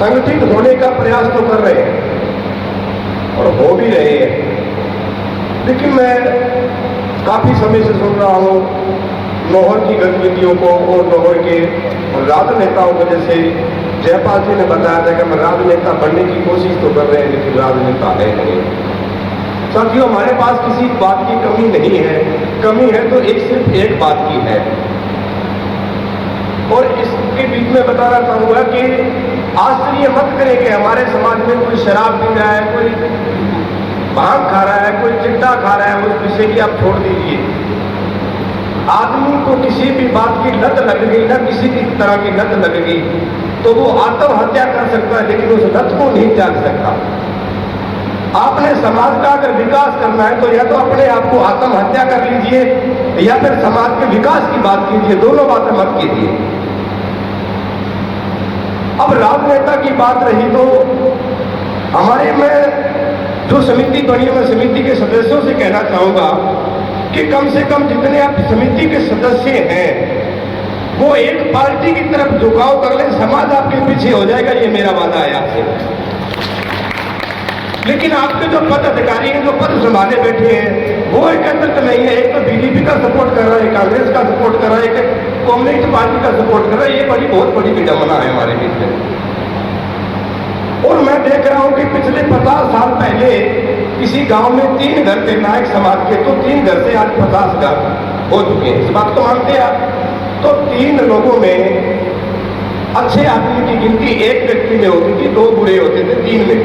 संगठित होने का प्रयास तो कर रहे हैं और हो भी रहे हैं, लेकिन मैं काफी समय से सुन रहा हूं नौहर की गतिविधियों को और नौहर के राजनेताओं को। जैसे जयपाल जी ने बताया था कि हम राजनेता बनने की कोशिश तो कर रहे हैं लेकिन राजनेता है नहीं। साथियों, हमारे पास किसी बात की कमी नहीं है, कमी है तो सिर्फ एक बात की है। और इसके बीच में बताना चाहूंगा कि आश्चर्य मत करें कि हमारे समाज में कोई शराब पी रहा है, कोई भांग खा रहा है, कोई चिट्टा खा रहा है, उस विषय की आप छोड़ दीजिए। आदमी को किसी भी बात की लत लग गई ना, किसी भी तरह की लत लग गई तो वो आत्महत्या कर सकता है, लेकिन उस लत को नहीं त्याग सकता। आपने समाज का अगर विकास करना है तो या तो अपने आप को आत्महत्या कर लीजिए या फिर समाज के विकास की बात कीजिए, दोनों बातें मत कीजिए। अब राजनेता की बात रही तो हमारे में जो समिति बनी है, मैं समिति के सदस्यों से कहना चाहूंगा कि कम से कम जितने आप समिति के सदस्य हैं वो एक पार्टी की तरफ झुकाव कर ले, समाज आपके पीछे हो जाएगा, ये मेरा वादा है आपसे। लेकिन आपके जो पद अधिकारी हैं, जो पद संभाले बैठे हैं, वो एकत्रित नहीं है। एक तो बीजेपी का सपोर्ट कर रहा है, कांग्रेस का सपोर्ट कर रहा है, एक कम्युनिस्ट पार्टी का सपोर्ट कर रहा है। ये बहुत बड़ी विडंबना है हमारे बीच में। और मैं देख रहा हूं कि पिछले 50 साल पहले किसी गांव में 3 घर थे नायक समाज के, तो 3 घर से आज 50 घर हो चुके हैं। इस बात को मानते हैं आप? तो 3 लोगों में अच्छे आदमी की गिनती 1 व्यक्ति में होती थी, 2 बुरे होते थे 3 में।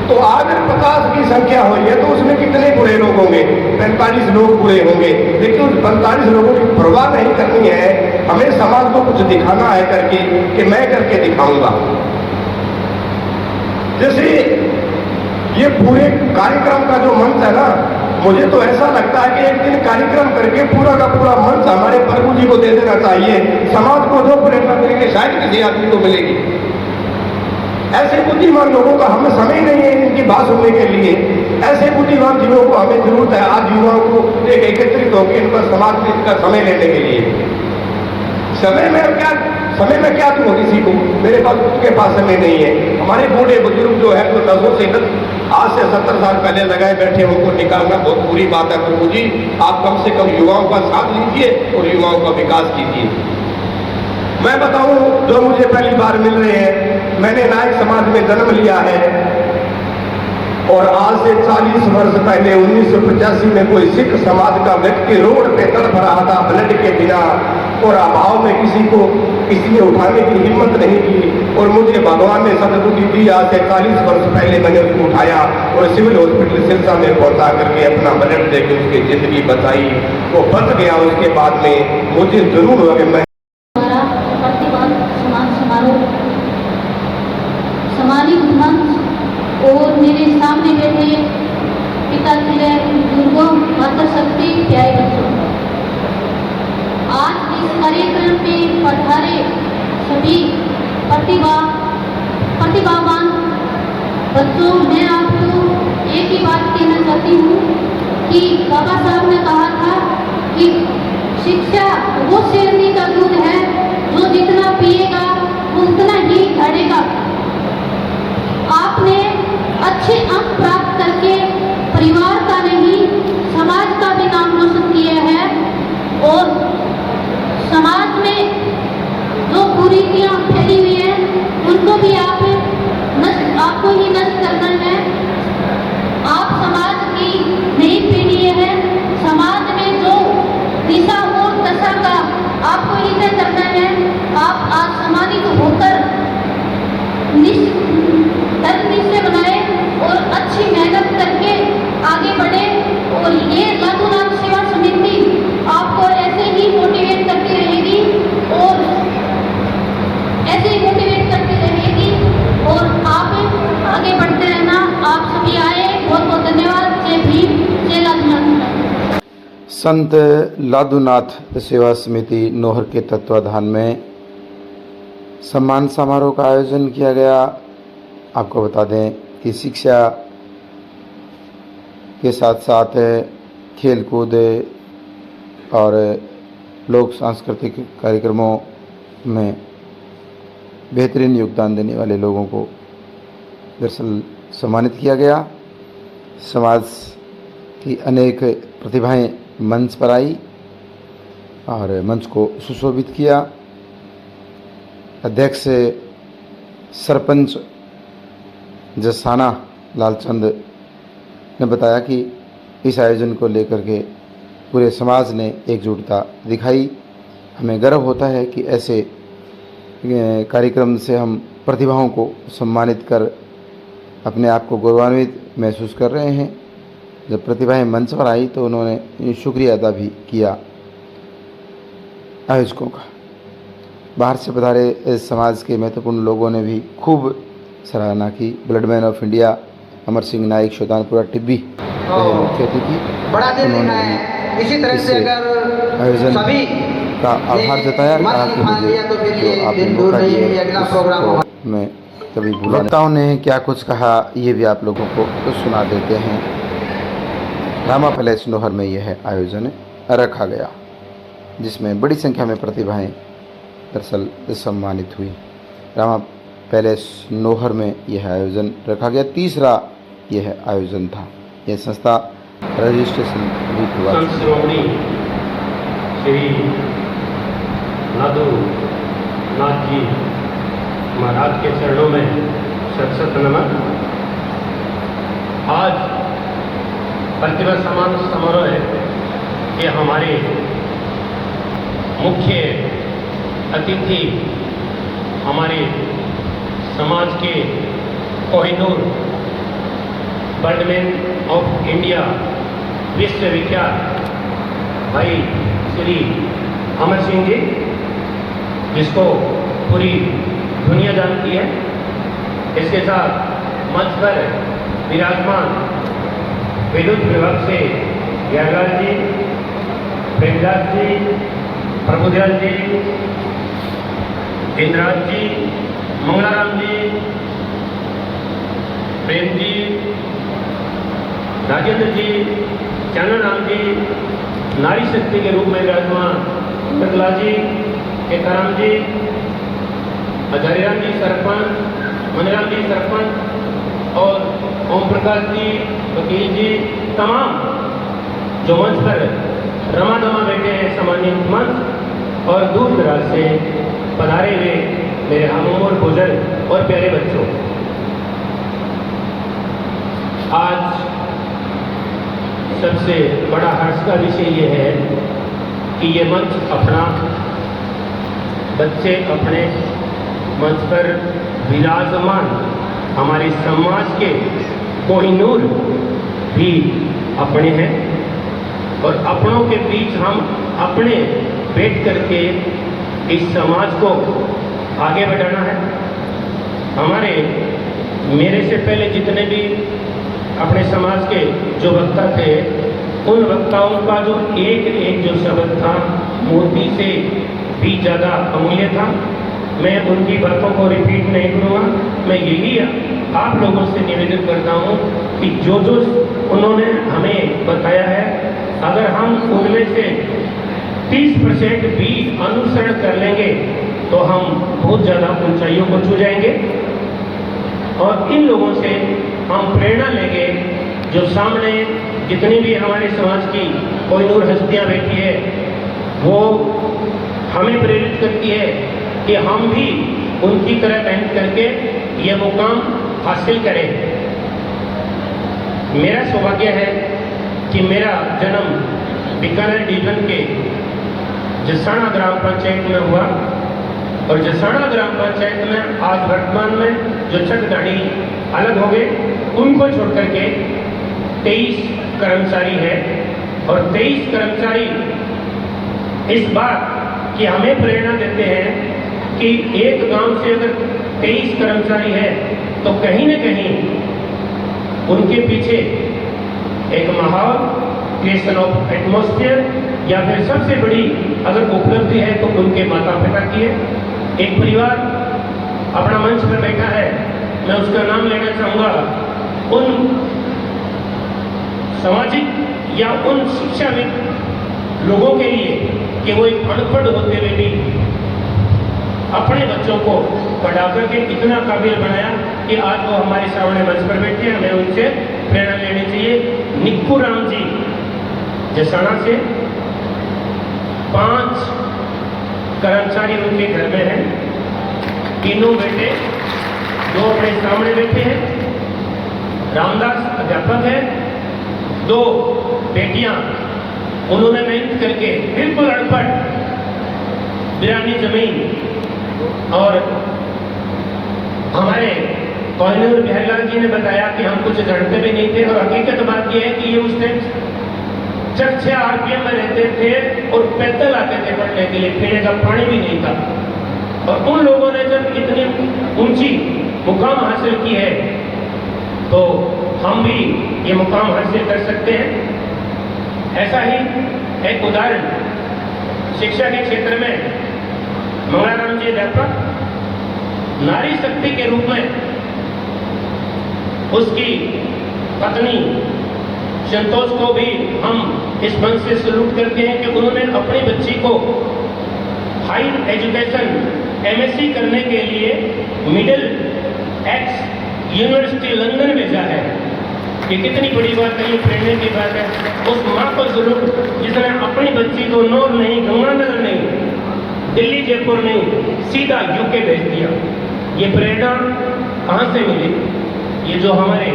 तो आज 50 की संख्या हुई है तो उसमें कितने बुरे लोग होंगे? 45 लोग बुरे होंगे। लेकिन उस 45 लोगों की परवाह नहीं करनी है, हमें समाज को कुछ दिखाना है करके कि मैं करके दिखाऊंगा। जैसे ये पूरे कार्यक्रम का जो मंच है ना, मुझे तो ऐसा लगता है कि एक दिन कार्यक्रम करके पूरा का पूरा मंच हमारे प्रभु जी को दे देना चाहिए। समाज को जो प्रेरणा मिलेगी शायद किसी आदमी को मिलेगी। ऐसे बुद्धिमान लोगों का हमें समय नहीं है इनकी बात सुनने के लिए। ऐसे बुद्धिमान जीवों को हमें जरूरत है आज युवाओं को एकत्रित होकर इनका समाज में इनका समय लेने के लिए। समय में क्या दूं किसी को? मेरे पास उसके पास समय नहीं है। हमारे बूढ़े बुजुर्ग जो है तो नसों से आज से 70 साल पहले लगाए बैठे, उनको निकालना बहुत बुरी बात है। प्रभु जी, आप कम से कम युवाओं का साथ लीजिए और युवाओं का विकास कीजिए। मैं बताऊं, जो मुझे पहली बार मिल रहे हैं, मैंने नायक समाज में जन्म लिया है और आज से 40 वर्ष पहले 1985 में कोई सिख समाज का व्यक्ति रोड पे तड़प रहा था ब्लड के बिना और अभाव में किसी ने उठाने की हिम्मत नहीं की और मुझे भगवान ने सद्बुद्धि दी। आज से 40 वर्ष पहले मैंने उसको उठाया और सिविल हॉस्पिटल सिरसा में पहुंचा करके अपना ब्लड देकर उसकी जिंदगी बचाई। वो बच गया। उसके बाद में मुझे जरूर हुआ कि मैं और मेरे सामने बैठे पिता श्री बुजुर्गों, मातृशक्ति, प्यारे बच्चों, आज इस कार्यक्रम में पधारे सभी प्रतिभावान बच्चों, मैं आपको एक ही बात कहना चाहती हूँ कि बाबा साहब ने कहा था कि शिक्षा वो शेरनी का दूध है जो जितना पिएगा वो उतना ही झड़ेगा। आपने अच्छे अंक प्राप्त करके परिवार का नहीं समाज का भी नाम रोशन किया है और समाज में जो कुरीतियां फैली हुई हैं उनको भी आपको ही नष्ट करना है। आप समाज की नई पीढ़ी है, समाज में जो दिशा और दशा का आपको हृदय करना है। आप आज सम्मानित होकर निश्चय बनाए और अच्छी मेहनत करके आगे बढ़े और ये लादूनाथ सेवा समिति आपको ऐसे ही मोटिवेट करती रहेगी और ऐसे ही मोटिवेट करती रहेगी और आप आगे बढ़ते रहना। आप सभी आए, बहुत बहुत धन्यवाद। जय भीम, जय लादूनाथ। संत लादूनाथ सेवा समिति नौहर के तत्वाधान में सम्मान समारोह का आयोजन किया गया। आपको बता दें कि शिक्षा के साथ साथ खेल कूद और लोक सांस्कृतिक कार्यक्रमों में बेहतरीन योगदान देने वाले लोगों को दरअसल सम्मानित किया गया। समाज की अनेक प्रतिभाएं मंच पर आई और मंच को सुशोभित किया। अध्यक्ष सरपंच जसाना लालचंद ने बताया कि इस आयोजन को लेकर के पूरे समाज ने एकजुटता दिखाई। हमें गर्व होता है कि ऐसे कार्यक्रम से हम प्रतिभाओं को सम्मानित कर अपने आप को गौरवान्वित महसूस कर रहे हैं। जब प्रतिभाएं मंच पर आई तो उन्होंने शुक्रिया अदा भी किया आयोजकों का। बाहर से पधारे समाज के महत्वपूर्ण लोगों ने भी खूब सराहना की। ब्लडमैन ऑफ इंडिया अमर सिंह नाइक शोधानपुरा टिब्बी मुख्य अतिथि, बड़ा दिन है। इसी तरह से अगर आयोजन सभी का आभार जताया। कहा कि मुझे जो आपने मौका दिया उसको मैं कभी भूला। वक्ताओं ने क्या कुछ कहा ये भी आप लोगों को सुना देते हैं। रामा पैलेस नोहर में यह आयोजन रखा गया जिसमें बड़ी संख्या में प्रतिभाएं दरअसल सम्मानित हुई। रामा पैलेस नोहर में यह आयोजन रखा गया। तीसरा यह आयोजन था। यह संस्था रजिस्ट्रेशन भी करवा श्री नादू नाथ जी महाराज के चरणों में शत शत नमन। आज प्रतिभा सम्मान समारोह है। ये हमारे मुख्य अतिथि हमारे समाज के कोहिनूर ब्लडमैन ऑफ इंडिया विश्वविख्यात भाई श्री अमर सिंह जी, जिसको पूरी दुनिया जानती है। इसके साथ मंच पर विराजमान विद्युत विभाग से ज्ञानलाल जी, प्रेमदास जी, प्रभुदयाल जी, इंद्राज जी, मंगलाराम जी, प्रेम जी, राजेंद्र जी, चंद्रराम जी, नारी शक्ति के रूप में विराजमान प्रहलाद जी, केताराम जी, हजारीराम जी सरपंच, मनराम जी सरपंच और ओम प्रकाश जी, वकील जी, तमाम जो मंच पर रमा दमा बैठे हैं सम्मानित मंच और दूर दराज से पधारे हुए मेरे हमउम्र बुजुर्ग और प्यारे बच्चों। आज सबसे बड़ा हर्ष का विषय ये है कि ये मंच अपना बच्चे अपने मंच पर विराजमान हमारे समाज के कोहिनूर भी अपने हैं और अपनों के बीच हम अपने बैठ करके इस समाज को आगे बढ़ाना है। हमारे मेरे से पहले जितने भी अपने समाज के जो वक्ता थे उन वक्ताओं का जो एक जो शब्द था मोदी से भी ज़्यादा अमूल्य था। मैं उनकी बातों को रिपीट नहीं करूँगा। मैं यही आप लोगों से निवेदन करता हूँ कि जो उन्होंने हमें बताया है अगर हम उनमें से 30% भी अनुसरण कर लेंगे तो हम बहुत ज़्यादा ऊंचाइयों को छू जाएंगे। और इन लोगों से हम प्रेरणा लेंगे जो सामने जितनी भी हमारे समाज की कोहिनूर हस्तियाँ बैठी है वो हमें प्रेरित करती है कि हम भी उनकी तरह मेहनत करके ये मुकाम हासिल करें। मेरा सौभाग्य है कि मेरा जन्म बीकानेर डिवीजन के जसाना ग्राम पंचायत में हुआ और जसाना ग्राम पंचायत में आज वर्तमान में जो छठ गाड़ी अलग हो गए उनको छोड़ करके 23 कर्मचारी है और 23 कर्मचारी इस बात की हमें प्रेरणा देते हैं कि एक गांव से अगर 23 कर्मचारी है तो कहीं न कहीं उनके पीछे एक माहौल क्रिएशन ऑफ एटमॉस्फेयर या फिर सबसे बड़ी अगर उपलब्धि है तो उनके माता पिता की है। एक परिवार अपना मंच पर बैठा है, मैं उसका नाम लेना चाहूँगा। उन सामाजिक या उन शिक्षाविद लोगों के लिए कि वो एक अनपढ़ होते हुए भी अपने बच्चों को पढ़ा करके इतना काबिल बनाया कि आज वो हमारे सामने मंच पर बैठे हैं। हमें उनसे प्रेरणा लेनी चाहिए। निक्कू राम जी जसाना से 5 कर्मचारी उनके घर में हैं, तीनों बेटे 2 अपने सामने बैठे हैं। रामदास अध्यापक है, 2 बेटियां उन्होंने मेहनत करके बिल्कुल अनपढ़ बिरानी जमीन। और हमारे कोहिनूर बिहारीलाल जी ने बताया कि हम कुछ जानते भी नहीं थे, और हकीकत बात यह है कि ये उस टाइम 6 RPM में रहते थे और पैदल आते थे पढ़ने के लिए, पीने का पानी भी नहीं था। और उन लोगों ने जब इतनी ऊंची मुकाम हासिल की है तो हम भी ये मुकाम हासिल कर सकते हैं। ऐसा ही एक उदाहरण शिक्षा के क्षेत्र में मंगलाराम जी अध्यापक नारी शक्ति के रूप में उसकी पत्नी संतोष को भी हम इस मंच से सल्यूट करते हैं कि उन्होंने अपनी बच्ची को हायर एजुकेशन MSc करने के लिए मिडिल एक्स यूनिवर्सिटी लंदन भेजा है। ये कितनी बड़ी बात है, ये प्रेरणा की बात है। उस माँ को जरूर जिसने अपनी बच्ची को नौर नहीं, गंगानगर नहीं, दिल्ली जयपुर नहीं, सीधा UK भेज दिया। ये प्रेरणा कहाँ से मिली? ये जो हमारे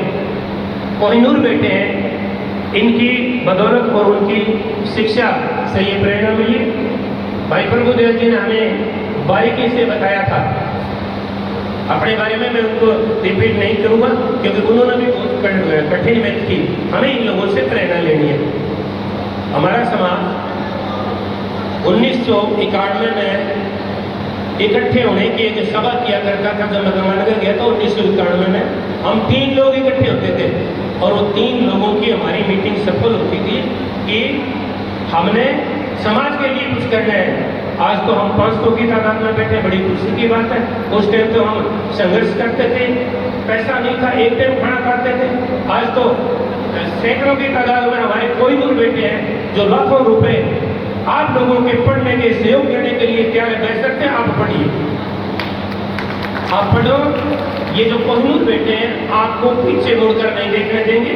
कोहिनूर बेटे हैं इनकी बदौलत और उनकी शिक्षा से ये प्रेरणा मिली। भाई प्रभुदेव जी ने हमें बारीकी से बताया था। अपने बारे में मैं उनको रिपीट नहीं करूंगा क्योंकि उन्होंने भी बहुत कठिन मेहनत की। हमें इन लोगों से प्रेरणा लेनी है। हमारा समाज 1991 में इकट्ठे होने की एक सभा किया करता था। जब मैं गंगानगर गया था 1991 में हम 3 लोग इकट्ठे होते थे और वो 3 लोगों की हमारी मीटिंग सफल होती थी कि हमने समाज के लिए कुछ करना है। आज तो हम 500 की तादाद में बैठे, बड़ी खुशी की बात है। उस टाइम तो हम संघर्ष करते थे, पैसा नहीं था, एक टाइम खाना खाते थे। आज तो सैकड़ों की तादाद में हमारे कोहिनूर बेटे हैं जो लाखों रुपए आप लोगों के पढ़ने के सहयोग देने के लिए क्या बैठ सकते हैं। आप पढ़िए, आप पढ़ो। ये जो कोहिनूर बेटे हैं आपको पीछे मुड़कर नहीं देखने देंगे।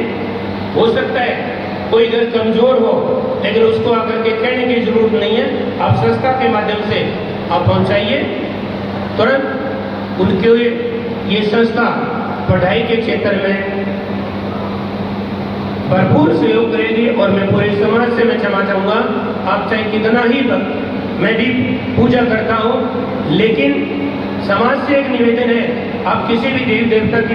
हो सकता है कोई घर कमजोर हो लेकिन उसको आकर के कहने की जरूरत नहीं है। आप संस्था के माध्यम से आप पहुंचाइए, तुरंत उनके ये संस्था पढ़ाई के क्षेत्र में भरपूर सहयोग करेगी। और मैं पूरे समाज से मैं क्षमा चाहूंगा, आप चाहे कितना ही वक्त मैं भी पूजा करता हूं, लेकिन समाज से एक निवेदन है, आप किसी भी देवी देवता की